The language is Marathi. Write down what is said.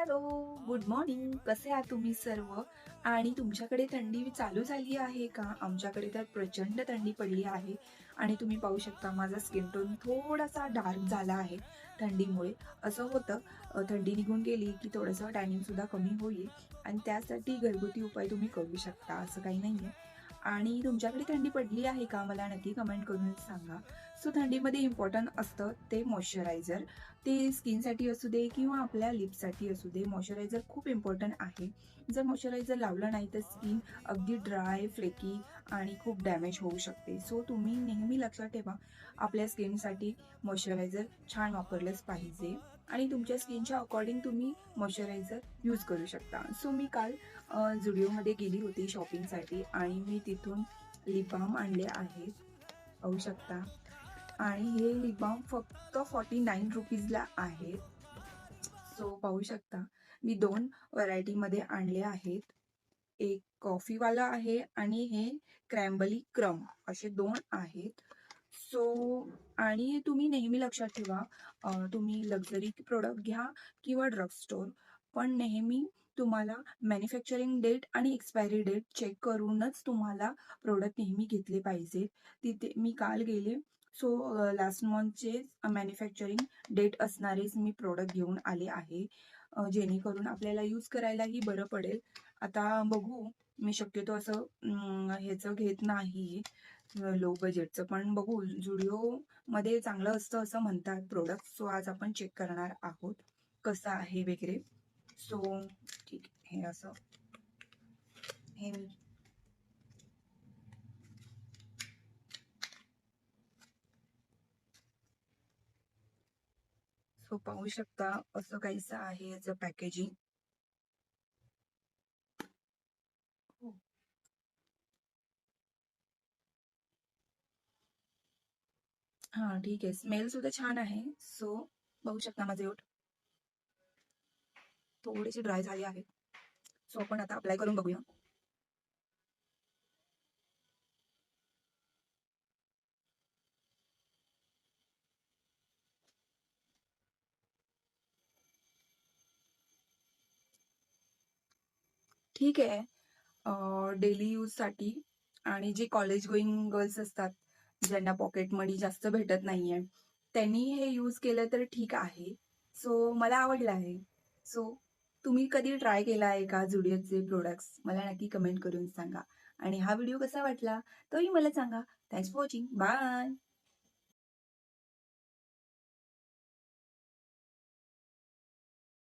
Hello, good morning. कसे आहात तुम्ही सर्व? आणि तुमच्याकडे थंडी चालू झाली आहे का? आमच्याकडे तर प्रचंड थंडी पडली आहे आणि तुम्ही पाहू शकता माझा स्किन टोन थोडासा डार्क झाला आहे थंडीमुळे. असं होतं थंडी निघून गेली की थोडंसं टॅनिंगसुद्धा कमी होईल आणि त्यासाठी घरगुती उपाय तुम्ही करू शकता, असं काही नाहीये. आणि तुमच्याकडे थंडी पडली आहे का? मला नक्की कमेंट करून सांगा. सो थंडीमध्ये इम्पॉर्टंट असतं ते मॉइश्चरायझर. ते स्किनसाठी असू दे किंवा आपल्या लिप्ससाठी असू दे, मॉइश्चरायझर खूप इम्पॉर्टंट आहे. जर मॉइश्चरायझर लावलं नाही तर स्किन अगदी ड्राय, फ्लेकी आणि खूप डॅमेज होऊ शकते. सो तुम्ही नेहमी लक्षात ठेवा, आपल्या स्किनसाठी मॉइश्चरायझर छान वापरलंच पाहिजे आणि तुमच्या स्किनच्या अकॉर्डिंग तुम्ही मॉइश्चरायझर यूज करू शकता. सो मी काल झुडिओमध्ये गेली होती शॉपिंगसाठी आणि मी तिथून लिप बाल्म आणले आहेत, पाहू शकता. आणि हे लिप बाल्म फक्त ₹49 आहेत. सो पाहू शकता, मी 2 व्हरायटीमध्ये आणले आहेत. एक कॉफीवाला आहे आणि हे क्रॅम्बली क्रम असे 2 आहेत. सो आणि तुम्ही नेहमी लक्षात ठेवा, तुम्ही लक्झरी प्रॉडक्ट घ्या किंवा ड्रग स्टोअर, पण नेहमी तुम्हाला मॅन्युफॅक्चरिंग डेट आणि एक्सपायरी डेट चेक करूनच तुम्हाला प्रॉडक्ट नेहमी घेतले पाहिजेत. तिथे मी काल गेले, सो लास्ट मंथचे मॅन्युफॅक्चरिंग डेट असणारेच मी प्रॉडक्ट घेऊन आले आहे. जेणेकरून आपल्याला यूज करायलाही बरं पडेल. आता बघू, मी शक्यतो असं ह्याचं घेत नाही लो बजेटचं, पण बघू झुडिओमध्ये चांगलं असतं असं म्हणतात प्रोडक्ट. सो आज आपण चेक करणार आहोत कसं आहे वगैरे. सो ठीक आहे, हे असं हे मी सो पाहू शकता, असं काहीसं आहे याचं पॅकेजिंग. हां, ठीक आहे. स्मेल सुद्धा छान आहे. सो बघू शकता माझे ओठ थोडेसे ड्राय झाले आहेत. सो आपण आता अप्लाय करून बघूया. ठीक आहे. डेली यूजसाठी आणि जे कॉलेज गोईंग गर्ल्स असतात, ज्यांना पॉकेट मनी जास्त भेटत नाहीये, त्यांनी हे यूज केलं तर ठीक आहे. सो मला आवडलं आहे. सो तुम्ही कधी ट्राय केला आहे का झुडिओचे प्रोडक्ट्स? मला नक्की कमेंट करून सांगा. आणि हा व्हिडिओ कसा वाटला तोही मला सांगा. Thanks for watching. बाय.